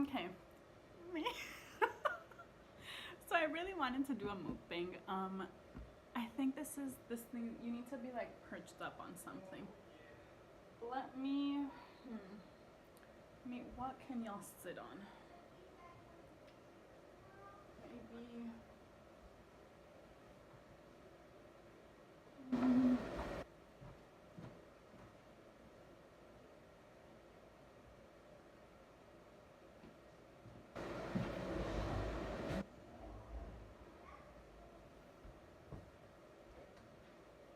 Okay. Me. So I really wanted to do a mukbang. I think this thing you need to be like perched up on something. Let me. What can y'all sit on? Maybe.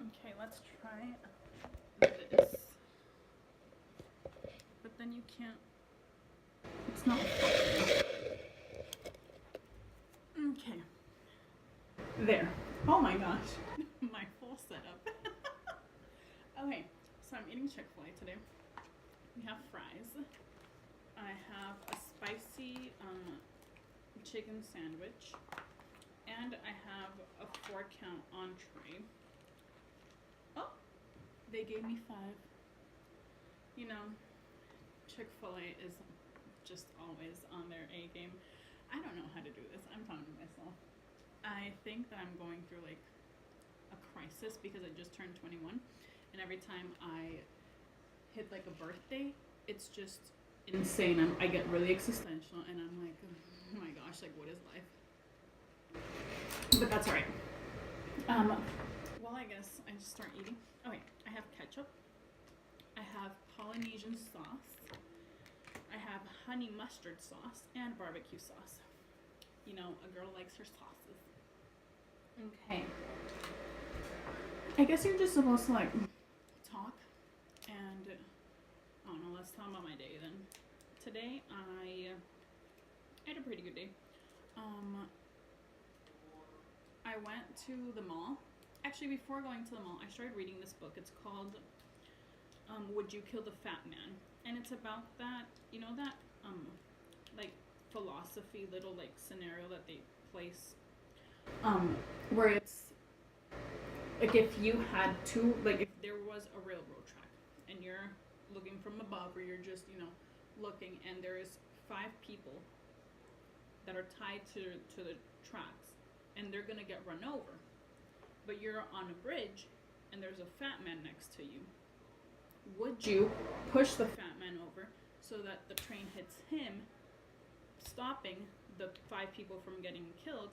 Okay, let's try this. But then you can't. It's not. Okay. There. Oh my gosh. My full setup. Okay, so I'm eating Chick-fil-A today. We have fries. I have a spicy chicken sandwich. And I have a 4-count entree. Oh, they gave me 5. You know, Chick-fil-A is just always on their A game. I don't know how to do this. I'm talking to myself. I think that I'm going through like a crisis because I just turned 21, and every time I hit like a birthday, it's just insane. I get really existential, and I'm like, oh my gosh, like what is life? But that's alright. Well, I guess I just start eating. Okay, I have ketchup. I have Polynesian sauce. I have honey mustard sauce and barbecue sauce. You know, a girl likes her sauces. Okay. I guess you're just supposed to like talk and I don't know, let's talk about my day then. Today I had a pretty good day. I went to the mall. Actually, before going to the mall, I started reading this book. It's called Would You Kill the Fat Man? And it's about that, you know, that like philosophy little like scenario that they place where it's like if you had to, like if there was a railroad track and you're looking from above, or you're just, you know, looking, and there is 5 people that are tied to the tracks and they're gonna get run over, but you're on a bridge and there's a fat man next to you. Would you push the fat man over so that the train hits him, stopping the 5 people from getting killed,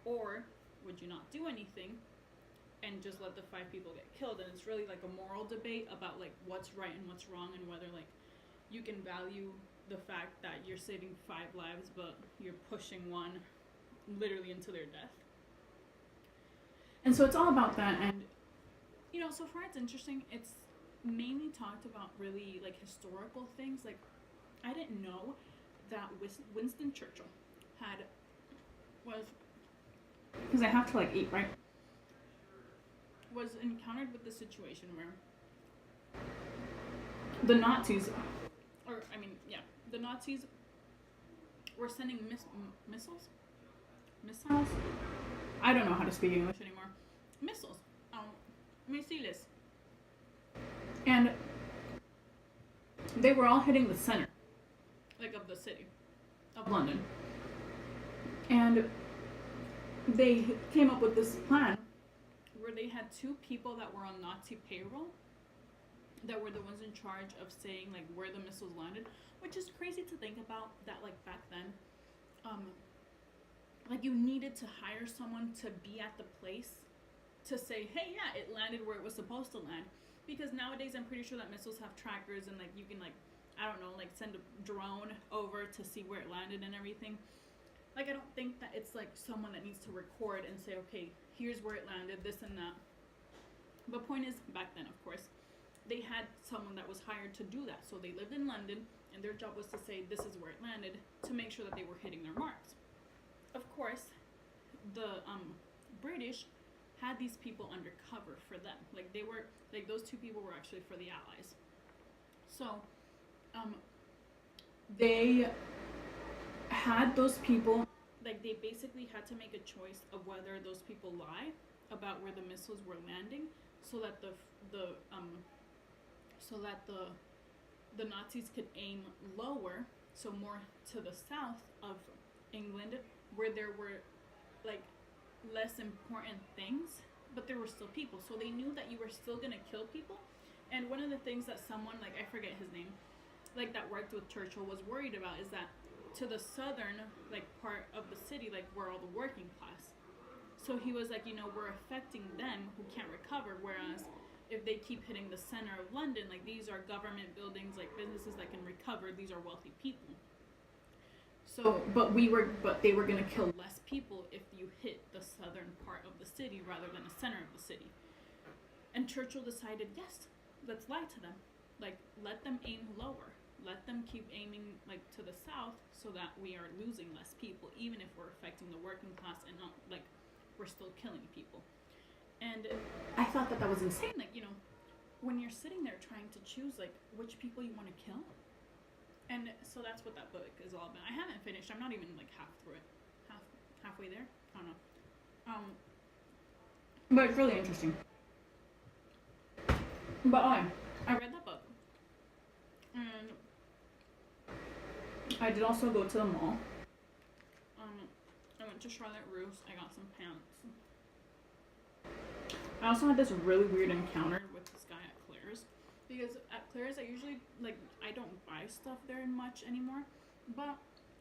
or would you not do anything and just let the 5 people get killed? And it's really like a moral debate about like what's right and what's wrong, and whether like you can value the fact that you're saving 5 lives but you're pushing one literally into their death. And so it's all about that. And you know, so far it's interesting. It's mainly talked about really like historical things. Like I didn't know that Winston Churchill was, because I have to like eat, right, was encountered with the situation where the Nazis, the Nazis were sending missiles. I don't know how to speak English anymore. Missiles. Misiles. And they were all hitting the center, like of the city of London. And they came up with this plan where they had 2 people that were on Nazi payroll that were the ones in charge of saying like where the missiles landed, which is crazy to think about that like back then, like you needed to hire someone to be at the place to say, hey, yeah, it landed where it was supposed to land. Because nowadays I'm pretty sure that missiles have trackers, and like you can like, I don't know, like send a drone over to see where it landed and everything. Like I don't think that it's like someone that needs to record and say, okay, here's where it landed, this and that. But point is, back then, of course, they had someone that was hired to do that. So they lived in London, and their job was to say this is where it landed, to make sure that they were hitting their marks. Of course, the British had these people undercover for them. Like they were, like those 2 people were actually for the Allies. So they had those people, like they basically had to make a choice of whether those people lie about where the missiles were landing, so that the Nazis could aim lower so more to the south of England, where there were like less important things, but there were still people. So they knew that you were still gonna kill people. And one of the things that someone, like, I forget his name, like, that worked with Churchill was worried about is that to the southern, like, part of the city, like, were all the working class. So he was like, we're affecting them who can't recover, whereas if they keep hitting the center of London, like, these are government buildings, like, businesses that can recover, these are wealthy people. So, but they were gonna kill less people if you hit the southern part of the city rather than the center of the city. And Churchill decided, yes, let's lie to them. Like, let them aim lower. Let them keep aiming, like, to the south so that we are losing less people, even if we're affecting the working class and not, like, we're still killing people. And I thought that was insane. Like, when you're sitting there trying to choose, like, which people you want to kill. And so that's what that book is all about. I haven't finished. I'm not even, like, half through it. Halfway there? I don't know. But it's really interesting. But I read that book. And I did also go to the mall. I went to Charlotte Russe. I got some pants. I also had this really weird encounter with this guy at Claire's. Because at Claire's, I usually, like, I don't buy stuff there much anymore. But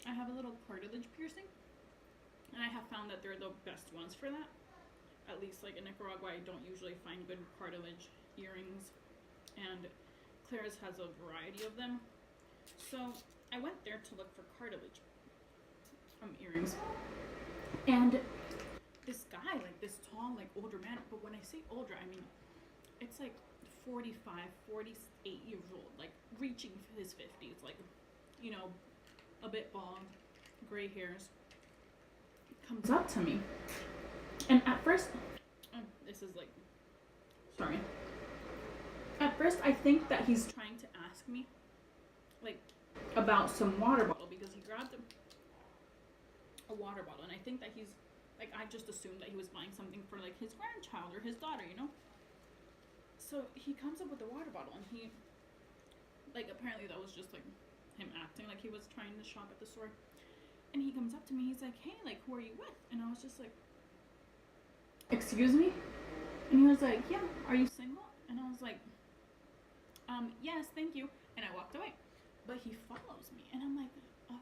I have a little cartilage piercing. And I have found that they're the best ones for that. At least, like, in Nicaragua, I don't usually find good cartilage earrings. And Claire's has a variety of them. So I went there to look for cartilage earrings. And this guy, like, this tall, like, older man, but when I say older, I mean, it's like 45, 48 years old, like, reaching his 50s, like, a bit bald, gray hairs, comes up to me. And at first, this is, like, sorry. At first, I think that he's trying to ask me, like, about some water bottle, because he grabbed a water bottle, and I think that he's, like, I just assumed that he was buying something for, like, his grandchild or his daughter, So he comes up with the water bottle, and he, like, apparently that was just, like, him acting like he was trying to shop at the store. And he comes up to me, he's like, hey, like, who are you with? And I was just like, excuse me? And he was like, yeah, are you single? And I was like, yes, thank you. And I walked away. But he follows me, and I'm like,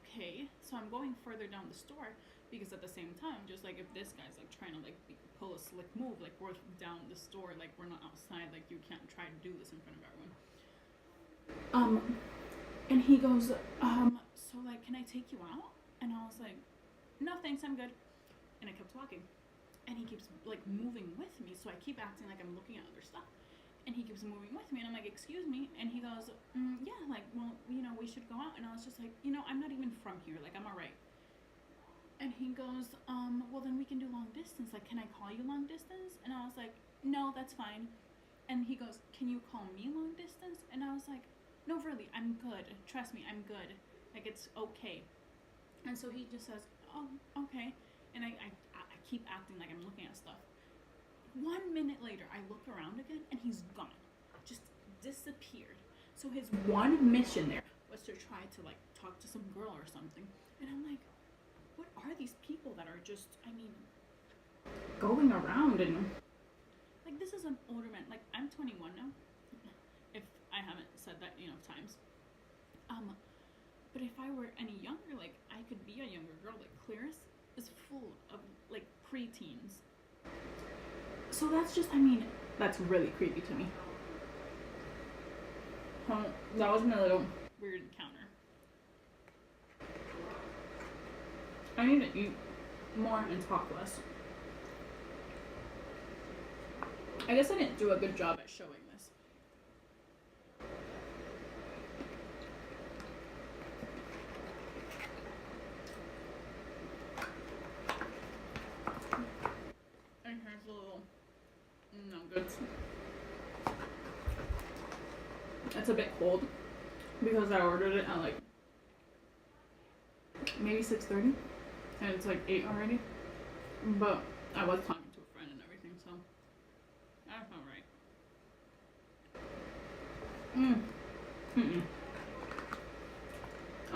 okay. So I'm going further down the store, because at the same time, just like, if this guy's like trying to like pull a slick move, like, we're down the store, like, we're not outside, like, you can't try to do this in front of everyone. And he goes, so, like, can I take you out? And I was like, no thanks, I'm good. And I kept walking, and he keeps like moving with me, so I keep acting like I'm looking at other stuff. And he keeps moving with me, and I'm like, excuse me. And he goes, yeah, like, well, we should go out. And I was just like, I'm not even from here. Like, I'm all right. And he goes, well, then we can do long distance. Like, can I call you long distance? And I was like, no, that's fine. And he goes, can you call me long distance? And I was like, no, really, I'm good. Trust me, I'm good. Like, it's okay. And so he just says, oh, okay. And I keep acting like I'm looking at stuff. 1 minute later, I look around again, and he's gone. Just disappeared. So his one mission there was to try to, like, talk to some girl or something. And I'm like, what are these people that are just, going around and, like, this is an older man. Like, I'm 21 now, if I haven't said that enough times. But if I were any younger, like, I could be a younger girl. Like, Claire's is full of, like, preteens. So that's just, that's really creepy to me. That was my little weird encounter. I need to eat more and talk less. I guess I didn't do a good job at showing this. And here's a little nuggets. It's a bit cold because I ordered it at like maybe 6:30 and it's like 8 already. But I was talking to a friend and everything, so that's alright.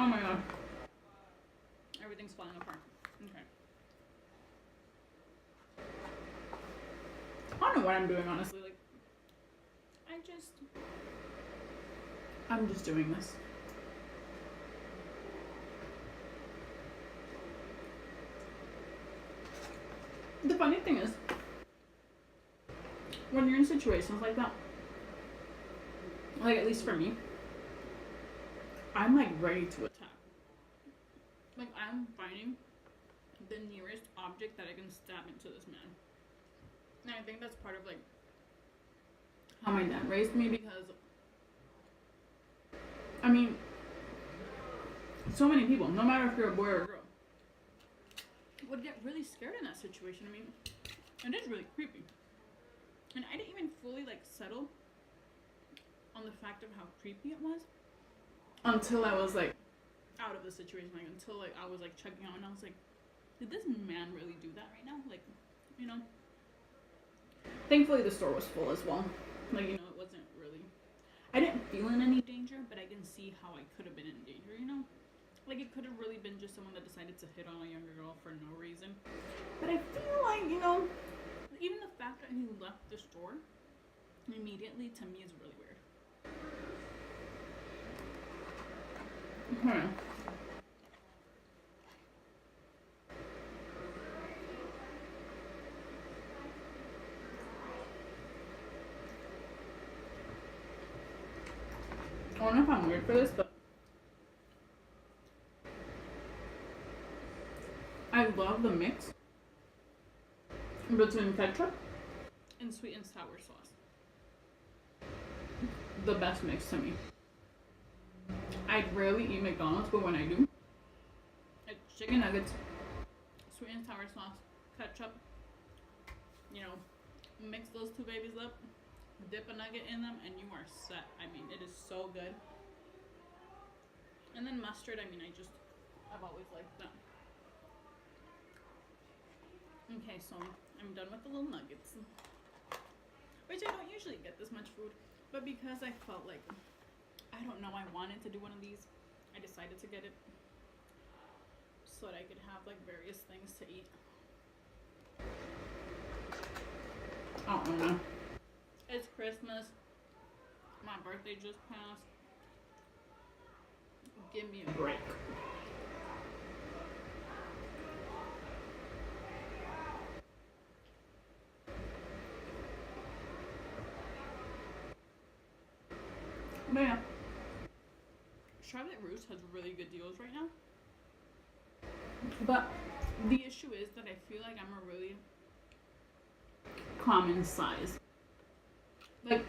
Oh my god. Everything's falling apart. Okay. I don't know what I'm doing, honestly. Like, I'm just doing this. The funny thing is, when you're in situations like that, like at least for me, I'm like ready to attack. Like I'm finding the nearest object that I can stab into this man. And I think that's part of like how my dad raised me, because I mean, so many people, no matter if you're a boy or a girl, would get really scared in that situation. I mean, it is really creepy. And I didn't even fully like settle on the fact of how creepy it was until I was like out of the situation, like until like I was like checking out and I was like, did this man really do that right now? Like, you know. Thankfully the store was full as well. Like, you know, it wasn't really, I didn't feel in any danger, but I can see how I could have been in danger, you know? Like it could have really been just someone that decided to hit on a younger girl for no reason. But I feel like, you know, even the fact that he left the store immediately to me is really weird. Okay. I don't know if I'm weird for this, but I love the mix between ketchup and sweet and sour sauce. The best mix to me. I rarely eat McDonald's, but when I do, it's chicken nuggets, sweet and sour sauce, ketchup, you know, mix those two babies up, dip a nugget in them, and you are set. I mean, it is so good. And then mustard, I mean, I've always liked that. Okay, so I'm done with the little nuggets. Which I don't usually get this much food, but because I felt like, I don't know, I wanted to do one of these, I decided to get it so that I could have like various things to eat. I don't know. It's Christmas. My birthday just passed. Give me a break. But yeah, Charlotte Russe has really good deals right now. But the issue is that I feel like I'm a really common size. Like,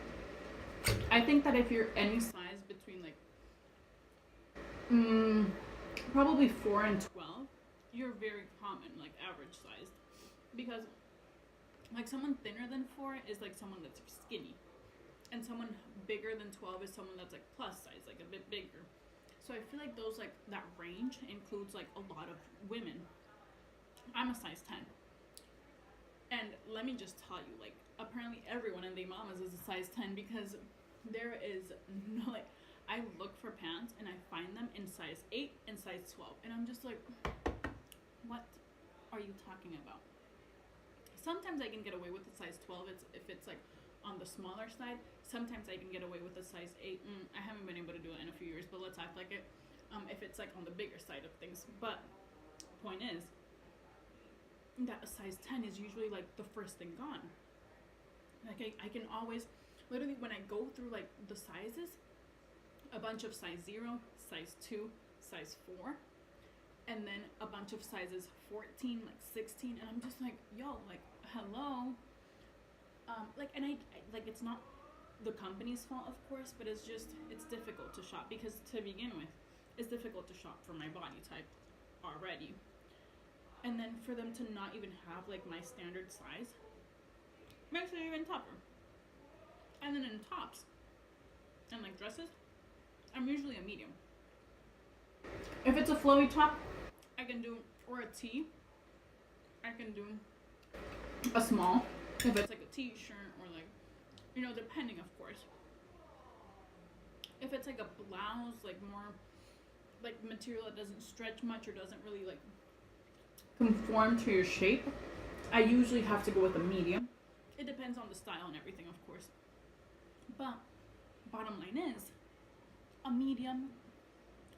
I think that if you're any size between like probably 4 and 12, you're very common, like average size. Because like someone thinner than 4 is like someone that's skinny. And someone bigger than 12 is someone that's like plus size, like a bit bigger. So I feel like those like that range includes like a lot of women. I'm a size 10. And let me just tell you, like apparently everyone in the mamas is a size 10, because there is no like, I look for pants and I find them in size 8 and size 12. And I'm just like, what are you talking about? Sometimes I can get away with the size 12 if it's like on the smaller side. Sometimes I can get away with a size 8. I haven't been able to do it in a few years, but let's act like it. If it's like on the bigger side of things. But point is that a size 10 is usually like the first thing gone. Like I can always, literally when I go through like the sizes, a bunch of size 0, size 2, size 4, and then a bunch of sizes 14, like 16, and I'm just like, yo, like, hello. Like, and I like, it's not the company's fault, of course, but it's difficult to shop, because to begin with, it's difficult to shop for my body type already. And then for them to not even have like my standard size makes it even tougher. And then in tops and like dresses, I'm usually a medium. If it's a flowy top, I can do, or a tee, I can do a small. If it's like a t-shirt or like, you know, depending, of course. If it's like a blouse, like more like material that doesn't stretch much or doesn't really like conform to your shape, I usually have to go with a medium. It depends on the style and everything, of course. But bottom line is, a medium.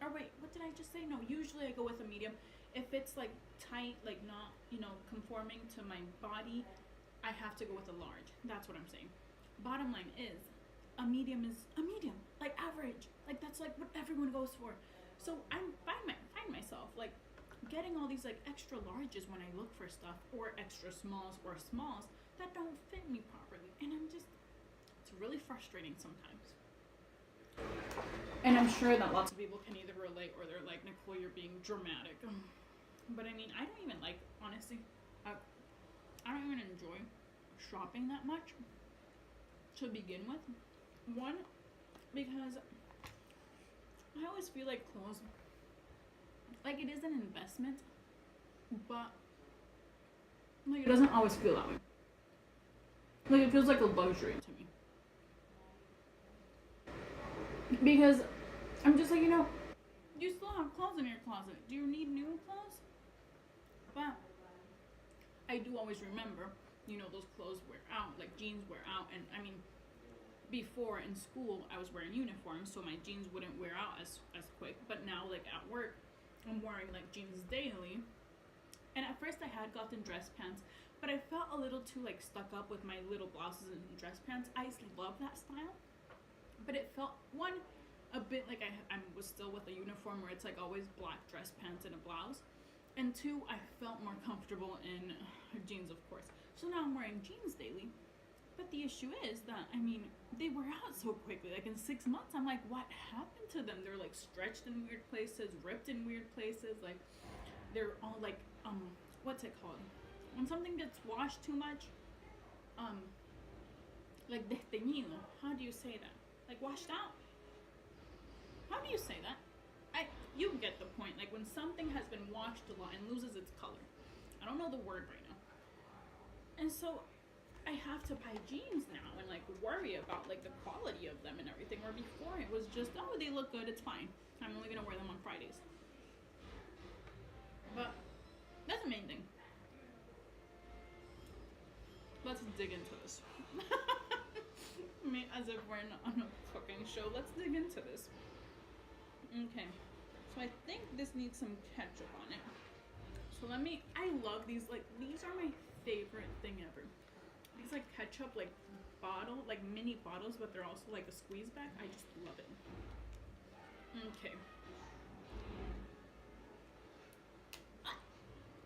Or wait, what did I just say? No, usually I go with a medium. If it's like tight, like not, conforming to my body, I have to go with a large. That's what I'm saying. Bottom line is, a medium is a medium, like average. Like that's like what everyone goes for. So I find myself like getting all these like extra larges when I look for stuff, or extra smalls or smalls that don't fit me properly, and it's really frustrating sometimes. And I'm sure that lots of people can either relate or they're like, Nicole, you're being dramatic. But I mean, I don't even like, honestly, I don't even enjoy shopping that much to begin with. One, because I always feel like clothes, like it is an investment, but like it doesn't always feel that way. Like it feels like a luxury to me. Because I'm just like, you still have clothes in your closet. Do you need new clothes? But I do always remember, those clothes wear out, like jeans wear out. And I mean, before in school, I was wearing uniforms, so my jeans wouldn't wear out as quick. But now, like at work, I'm wearing like jeans daily. And at first I had gotten dress pants, but I felt a little too like stuck up with my little blouses and dress pants. I love that style. But it felt, one, a bit like I was still with a uniform where it's like always black dress pants and a blouse. And two, I felt more comfortable in jeans, of course. So now I'm wearing jeans daily. But the issue is that, I mean, they wear out so quickly. Like in 6 months, I'm like, what happened to them? They're like stretched in weird places, ripped in weird places. Like they're all like, what's it called? When something gets washed too much, like desteñido. How do you say that? Like washed out? How do you say that? You get the point. Like when something has been washed a lot and loses its color. I don't know the word right now. And so I have to buy jeans now and like worry about like the quality of them and everything. Where before it was just, oh, they look good, it's fine. I'm only gonna wear them on Fridays. But that's the main thing. Let's dig into this. As if we're on a cooking show. Let's dig into this. Okay, so I think this needs some ketchup on it. So I love these, like, these are my favorite thing ever. These, like, ketchup, like, like, mini bottles, but they're also, like, a squeeze bag. I just love it. Okay.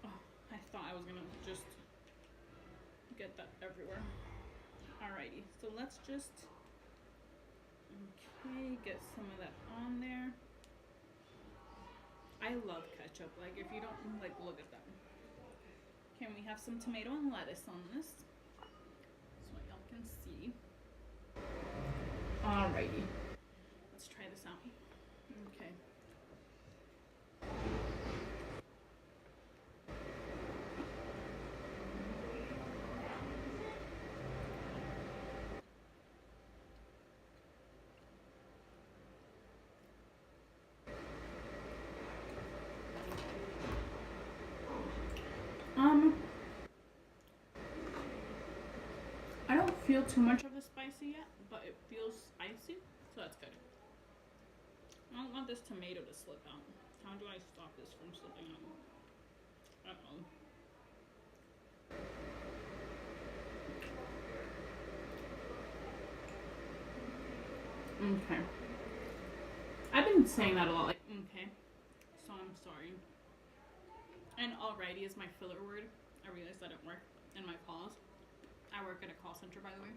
Oh, I thought I was gonna just get that everywhere. Alrighty, so let's just, get some of that on there. I love ketchup. Like, if you don't, like, look at that. Can we have some tomato and lettuce on this? So y'all can see. Alrighty. Let's try this out. Okay. I don't feel too much of the spicy yet, but it feels spicy, so that's good. I don't want this tomato to slip out. How do I stop this from slipping out? Uh-oh. Okay. I've been saying that a lot, like, okay. So I'm sorry. And alrighty is my filler word. I realized that didn't work in my calls. I work at a call center, by the way.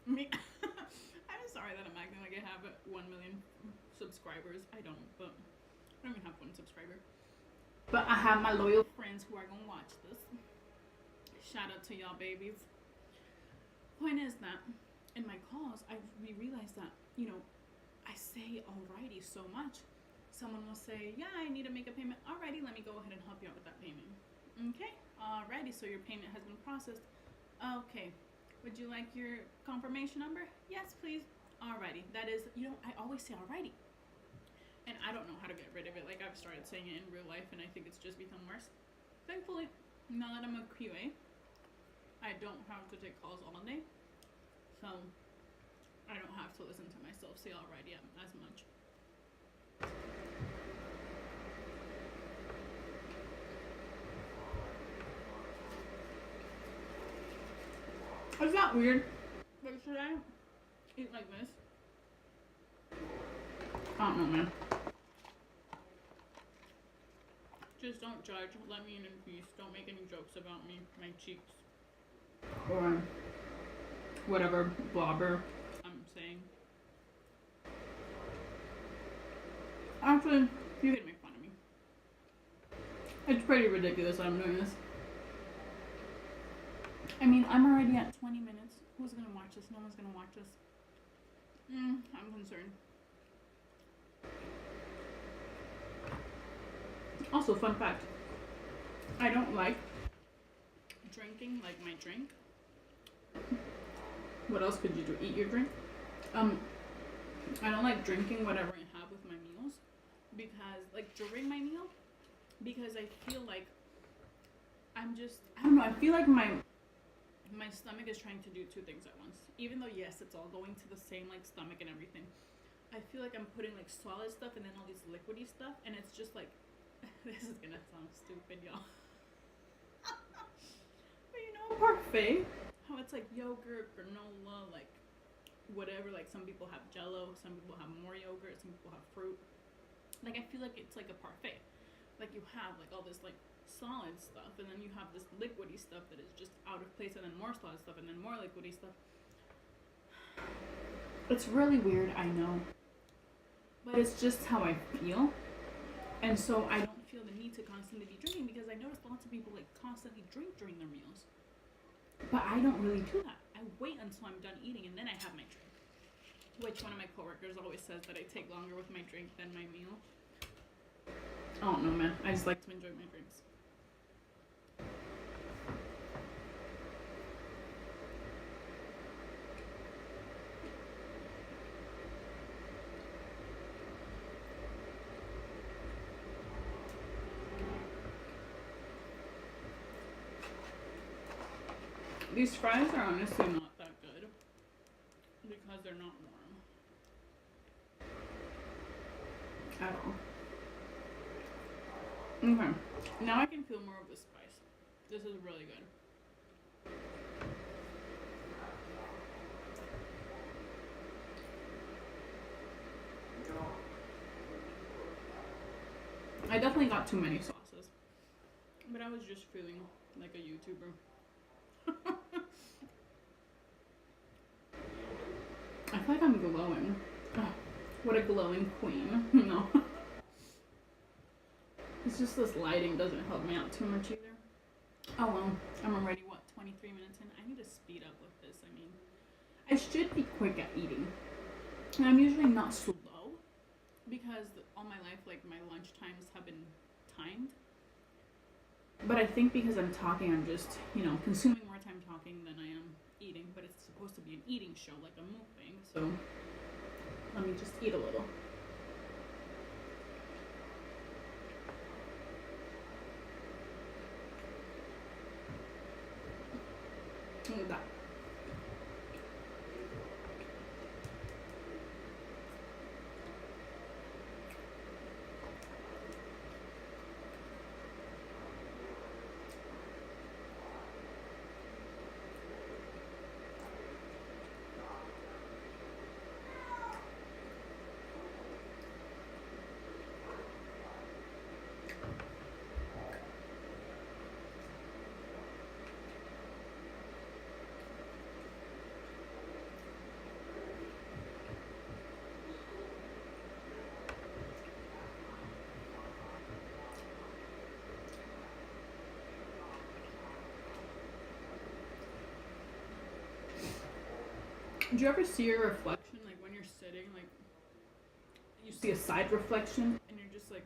I'm sorry that I'm acting like I have 1 million subscribers. I don't, but I don't even have 1 subscriber. But I have my loyal friends who are gonna watch this. Shout out to y'all, babies. Point is that in my calls, we realized that, I say alrighty so much. Someone will say, yeah, I need to make a payment. Alrighty, let me go ahead and help you out with that payment. Okay, alrighty, so your payment has been processed. Okay, would you like your confirmation number? Yes, please. Alrighty, that is, I always say alrighty. And I don't know how to get rid of it. Like, I've started saying it in real life, and I think it's just become worse. Thankfully, now that I'm a QA, I don't have to take calls all day. So, I don't have to listen to myself say alright yet as much. Is that weird? Like, should I eat like this? I don't know, man. Just don't judge. Let me in peace. Don't make any jokes about me, my cheeks, or whatever blobber I'm saying. Actually, you can make fun of me. It's pretty ridiculous that I'm doing this. I mean, I'm already at 20 minutes. Who's gonna watch this? No one's gonna watch this. I'm concerned. Also, fun fact. I don't like drinking like my drink. What else could you do? Eat your drink? I don't like drinking whatever I have with my meals because, like, during my meal, because I feel like I don't know, I feel like my stomach is trying to do two things at once. Even though, yes, it's all going to the same, like, stomach and everything. I feel like I'm putting, like, solid stuff and then all this liquidy stuff, and it's just, like, this is gonna sound stupid, y'all. But you know, a parfait, how it's, like, yogurt, granola, like, whatever. Like, some people have Jello, some people have more yogurt, some people have fruit. Like, I feel like it's like a parfait. Like, you have, like, all this, like, solid stuff, and then you have this liquidy stuff that is just out of place, and then more solid stuff, and then more liquidy stuff. It's really weird, I know, but it's just how I feel, and so I don't feel the need to constantly be drinking, because I noticed lots of people, like, constantly drink during their meals, but I don't really do that. I wait until I'm done eating, and then I have my drink, which one of my coworkers always says that I take longer with my drink than my meal. I don't know, man. I just like to enjoy my drinks. These fries are honestly not that good because they're not warm at all. Okay, now I can feel more of the spice. This is really good. I definitely got too many sauces, but I was just feeling like a YouTuber. I feel like I'm glowing. Oh, what a glowing queen. No. It's just this lighting doesn't help me out too much either. Oh well, I'm already, what, 23 minutes in? I need to speed up with this. I mean, I should be quick at eating. And I'm usually not slow because all my life, like, my lunch times have been timed. But I think because I'm talking, I'm just, you know, consuming more time talking than I am eating. But it's supposed to be an eating show, like a mukbang. So let me just eat a little. Look at that. Do you ever see your reflection, like, when you're sitting, like, you see a side reflection, and you're just like,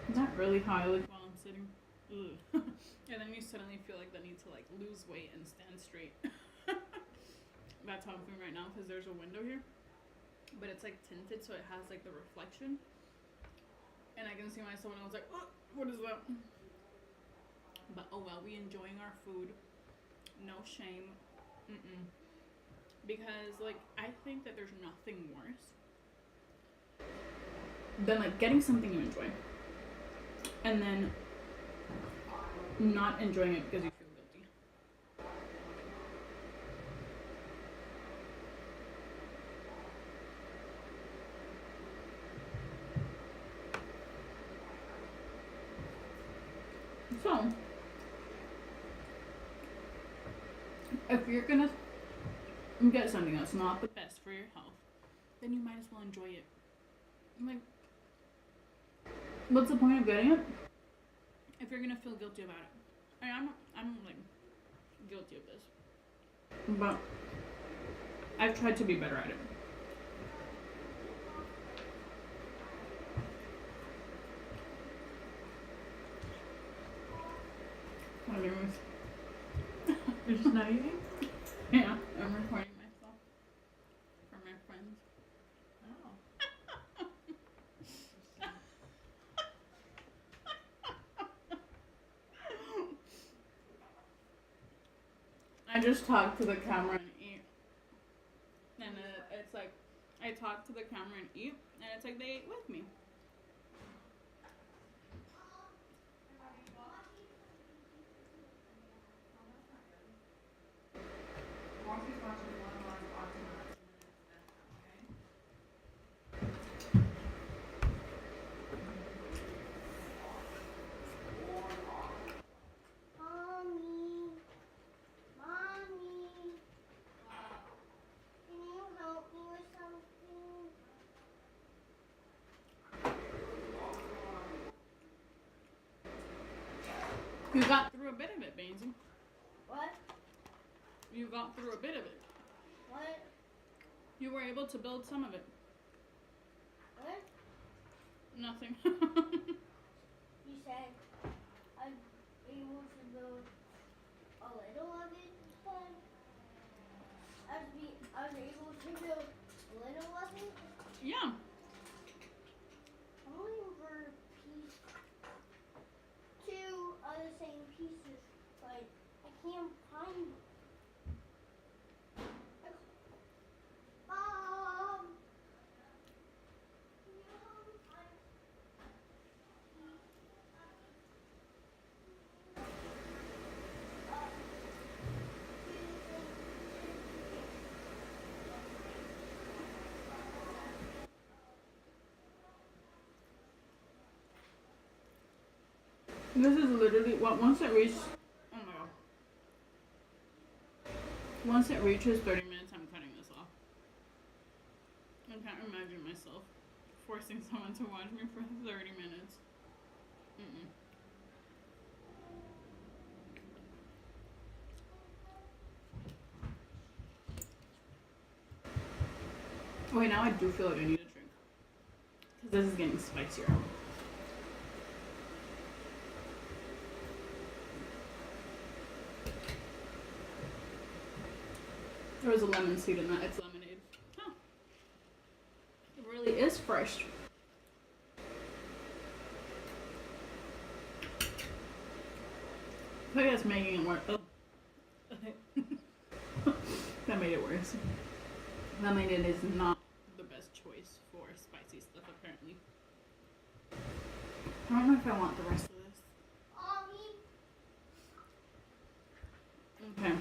is that really how I look while I'm sitting? Ugh. And then you suddenly feel like the need to, like, lose weight and stand straight. That's how I'm feeling right now, because there's a window here, but it's, like, tinted, so it has, like, the reflection. can see myself and I was like, oh, what is that? But oh well, we enjoying our food. No shame. Because like I think that there's nothing worse than like getting something you enjoy and then not enjoying it because you feel guilty. So if you're gonna get something that's not the best for your health, then you might as well enjoy it. Like, what's the point of getting it if you're gonna feel guilty about it? I'm like guilty of this, but I've tried to be better at it. What are you doing? You're just not eating? Yeah, I'm recording myself for my friends. Oh. I just talk to the camera and eat. And it's like, I talk to the camera and eat, and it's like they ate with me. You got through a bit of it, Bainsy. What? You got through a bit of it. What? You were able to build some of it. What? Nothing. You said I'm able to build a little of it, but I was able to build a little of it. Yeah. I'm looking for piece two of the same pieces, but I can't find them. This is literally what once it reaches. Oh my god. Once it reaches 30 minutes, I'm cutting this off. I can't imagine myself forcing someone to watch me for 30 minutes. Wait, now I do feel like I need a drink. Because this is getting spicier. There was a lemon seed in that. It's lemonade. Huh. It really is fresh. I think that's making it worse. Oh. That made it worse. Lemonade is not the best choice for spicy stuff, apparently. I don't know if I want the rest of this. Okay.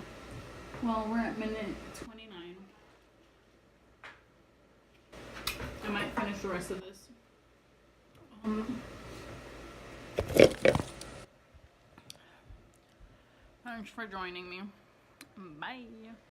Well, we're at minute 29. I might finish the rest of this. Thanks for joining me. Bye.